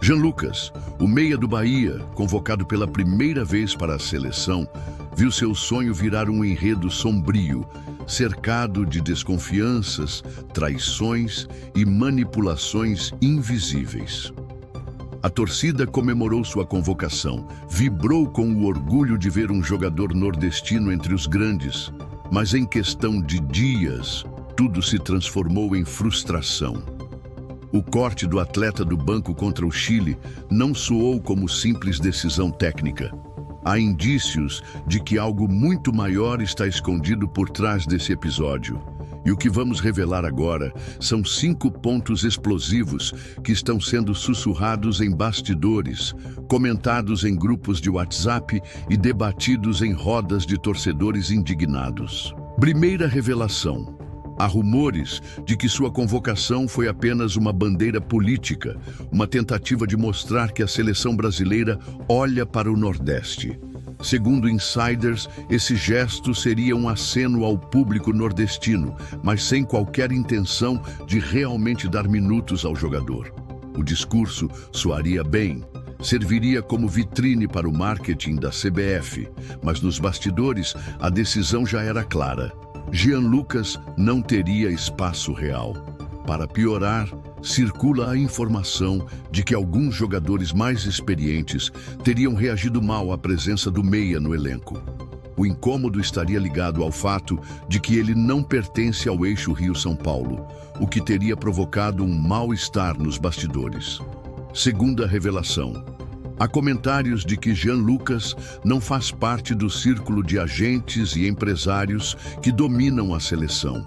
Jean Lucas, o meia do Bahia, convocado pela primeira vez para a seleção, viu seu sonho virar um enredo sombrio, cercado de desconfianças, traições e manipulações invisíveis. A torcida comemorou sua convocação, vibrou com o orgulho de ver um jogador nordestino entre os grandes, mas em questão de dias, tudo se transformou em frustração. O corte do atleta do banco contra o Chile não soou como simples decisão técnica. Há indícios de que algo muito maior está escondido por trás desse episódio. E o que vamos revelar agora são 5 pontos explosivos que estão sendo sussurrados em bastidores, comentados em grupos de WhatsApp e debatidos em rodas de torcedores indignados. Primeira revelação. Há rumores de que sua convocação foi apenas uma bandeira política, uma tentativa de mostrar que a seleção brasileira olha para o Nordeste. Segundo insiders, esse gesto seria um aceno ao público nordestino, mas sem qualquer intenção de realmente dar minutos ao jogador. O discurso soaria bem, serviria como vitrine para o marketing da CBF, mas nos bastidores a decisão já era clara. Jean Lucas não teria espaço real. Para piorar, circula a informação de que alguns jogadores mais experientes teriam reagido mal à presença do meia no elenco. O incômodo estaria ligado ao fato de que ele não pertence ao eixo Rio-São Paulo, o que teria provocado um mal-estar nos bastidores. Segunda revelação. Há comentários de que Jean Lucas não faz parte do círculo de agentes e empresários que dominam a seleção.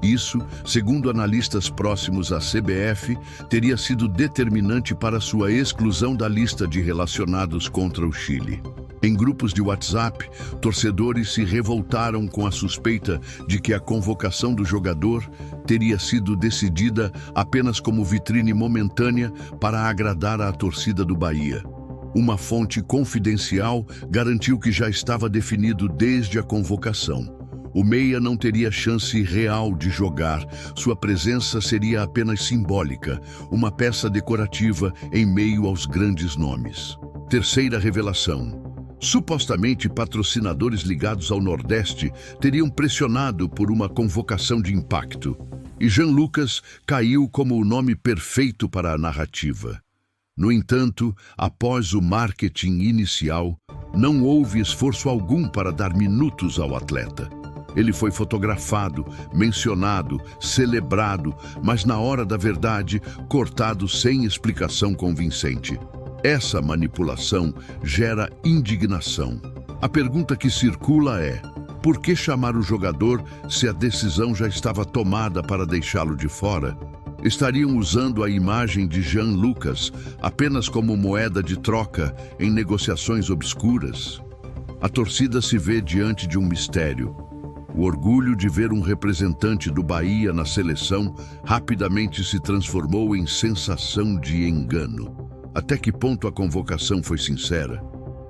Isso, segundo analistas próximos à CBF, teria sido determinante para sua exclusão da lista de relacionados contra o Chile. Em grupos de WhatsApp, torcedores se revoltaram com a suspeita de que a convocação do jogador teria sido decidida apenas como vitrine momentânea para agradar à torcida do Bahia. Uma fonte confidencial garantiu que já estava definido desde a convocação. O meia não teria chance real de jogar, sua presença seria apenas simbólica, uma peça decorativa em meio aos grandes nomes. Terceira revelação. Supostamente patrocinadores ligados ao Nordeste teriam pressionado por uma convocação de impacto. E Jean Lucas caiu como o nome perfeito para a narrativa. No entanto, após o marketing inicial, não houve esforço algum para dar minutos ao atleta. Ele foi fotografado, mencionado, celebrado, mas na hora da verdade, cortado sem explicação convincente. Essa manipulação gera indignação. A pergunta que circula é: por que chamar o jogador se a decisão já estava tomada para deixá-lo de fora? Estariam usando a imagem de Jean Lucas apenas como moeda de troca em negociações obscuras? A torcida se vê diante de um mistério. O orgulho de ver um representante do Bahia na seleção rapidamente se transformou em sensação de engano. Até que ponto a convocação foi sincera?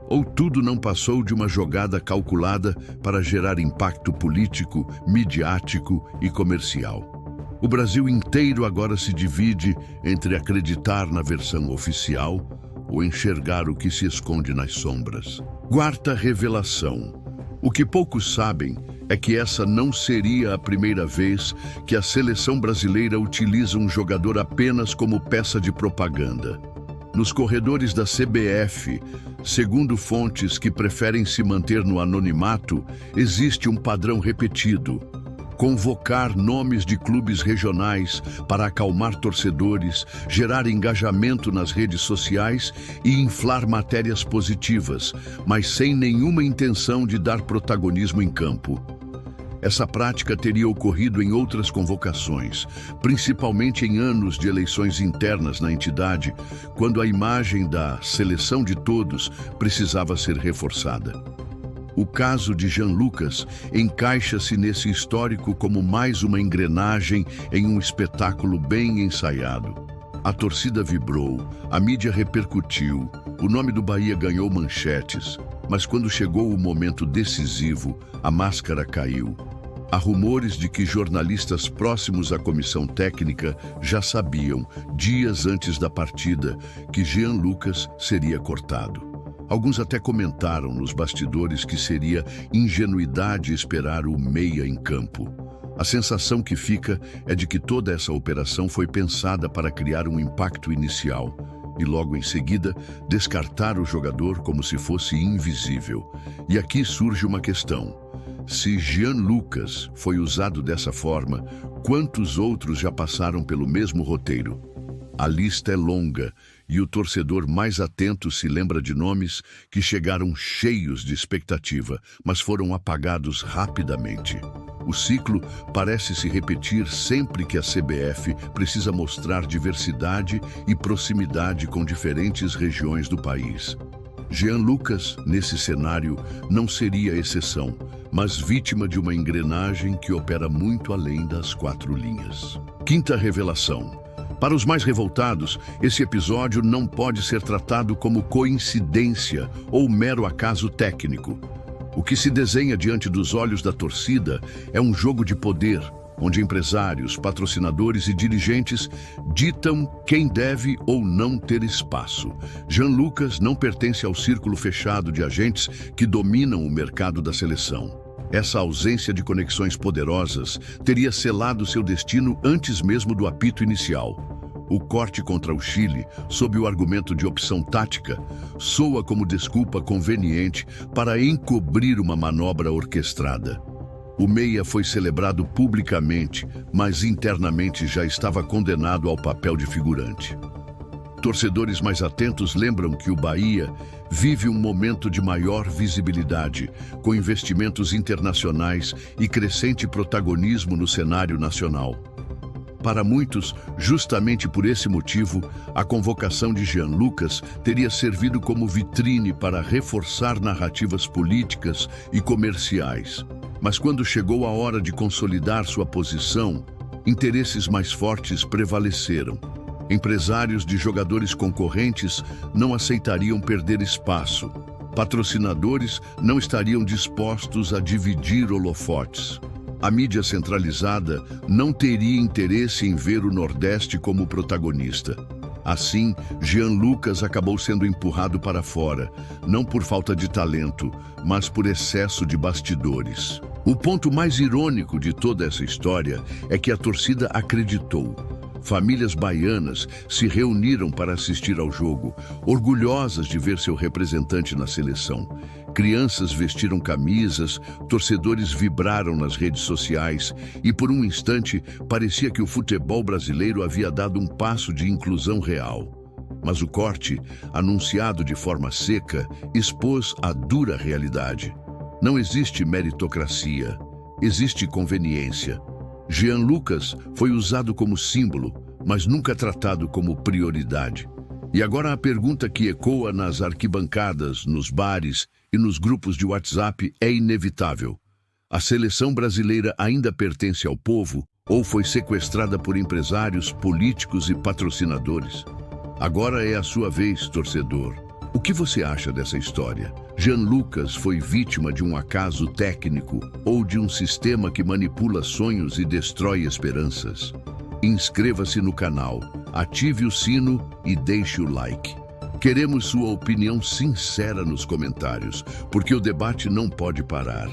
Ou tudo não passou de uma jogada calculada para gerar impacto político, midiático e comercial? O Brasil inteiro agora se divide entre acreditar na versão oficial ou enxergar o que se esconde nas sombras. Quarta revelação. O que poucos sabem é que essa não seria a primeira vez que a seleção brasileira utiliza um jogador apenas como peça de propaganda. Nos corredores da CBF, segundo fontes que preferem se manter no anonimato, existe um padrão repetido: convocar nomes de clubes regionais para acalmar torcedores, gerar engajamento nas redes sociais e inflar matérias positivas, mas sem nenhuma intenção de dar protagonismo em campo. Essa prática teria ocorrido em outras convocações, principalmente em anos de eleições internas na entidade, quando a imagem da seleção de todos precisava ser reforçada. O caso de Jean Lucas encaixa-se nesse histórico como mais uma engrenagem em um espetáculo bem ensaiado. A torcida vibrou, a mídia repercutiu, o nome do Bahia ganhou manchetes, mas quando chegou o momento decisivo, a máscara caiu. Há rumores de que jornalistas próximos à comissão técnica já sabiam, dias antes da partida, que Jean Lucas seria cortado. Alguns até comentaram nos bastidores que seria ingenuidade esperar o meia em campo. A sensação que fica é de que toda essa operação foi pensada para criar um impacto inicial e logo em seguida descartar o jogador como se fosse invisível. E aqui surge uma questão. Se Jean Lucas foi usado dessa forma, quantos outros já passaram pelo mesmo roteiro? A lista é longa e o torcedor mais atento se lembra de nomes que chegaram cheios de expectativa, mas foram apagados rapidamente. O ciclo parece se repetir sempre que a CBF precisa mostrar diversidade e proximidade com diferentes regiões do país. Jean Lucas, nesse cenário, não seria exceção, mas vítima de uma engrenagem que opera muito além das 4 linhas. Quinta revelação. Para os mais revoltados, esse episódio não pode ser tratado como coincidência ou mero acaso técnico. O que se desenha diante dos olhos da torcida é um jogo de poder, onde empresários, patrocinadores e dirigentes ditam quem deve ou não ter espaço. Jean Lucas não pertence ao círculo fechado de agentes que dominam o mercado da seleção. Essa ausência de conexões poderosas teria selado seu destino antes mesmo do apito inicial. O corte contra o Chile, sob o argumento de opção tática, soa como desculpa conveniente para encobrir uma manobra orquestrada. O meia foi celebrado publicamente, mas internamente já estava condenado ao papel de figurante. Torcedores mais atentos lembram que o Bahia vive um momento de maior visibilidade, com investimentos internacionais e crescente protagonismo no cenário nacional. Para muitos, justamente por esse motivo, a convocação de Jean Lucas teria servido como vitrine para reforçar narrativas políticas e comerciais. Mas quando chegou a hora de consolidar sua posição, interesses mais fortes prevaleceram. Empresários de jogadores concorrentes não aceitariam perder espaço. Patrocinadores não estariam dispostos a dividir holofotes. A mídia centralizada não teria interesse em ver o Nordeste como protagonista. Assim, Jean Lucas acabou sendo empurrado para fora, não por falta de talento, mas por excesso de bastidores. O ponto mais irônico de toda essa história é que a torcida acreditou. Famílias baianas se reuniram para assistir ao jogo, orgulhosas de ver seu representante na seleção. Crianças vestiram camisas, torcedores vibraram nas redes sociais e, por um instante, parecia que o futebol brasileiro havia dado um passo de inclusão real. Mas o corte, anunciado de forma seca, expôs a dura realidade. Não existe meritocracia, existe conveniência. Jean Lucas foi usado como símbolo, mas nunca tratado como prioridade. E agora a pergunta que ecoa nas arquibancadas, nos bares e nos grupos de WhatsApp é inevitável. A seleção brasileira ainda pertence ao povo ou foi sequestrada por empresários, políticos e patrocinadores? Agora é a sua vez, torcedor. O que você acha dessa história? Jean Lucas foi vítima de um acaso técnico ou de um sistema que manipula sonhos e destrói esperanças? Inscreva-se no canal, ative o sino e deixe o like. Queremos sua opinião sincera nos comentários, porque o debate não pode parar.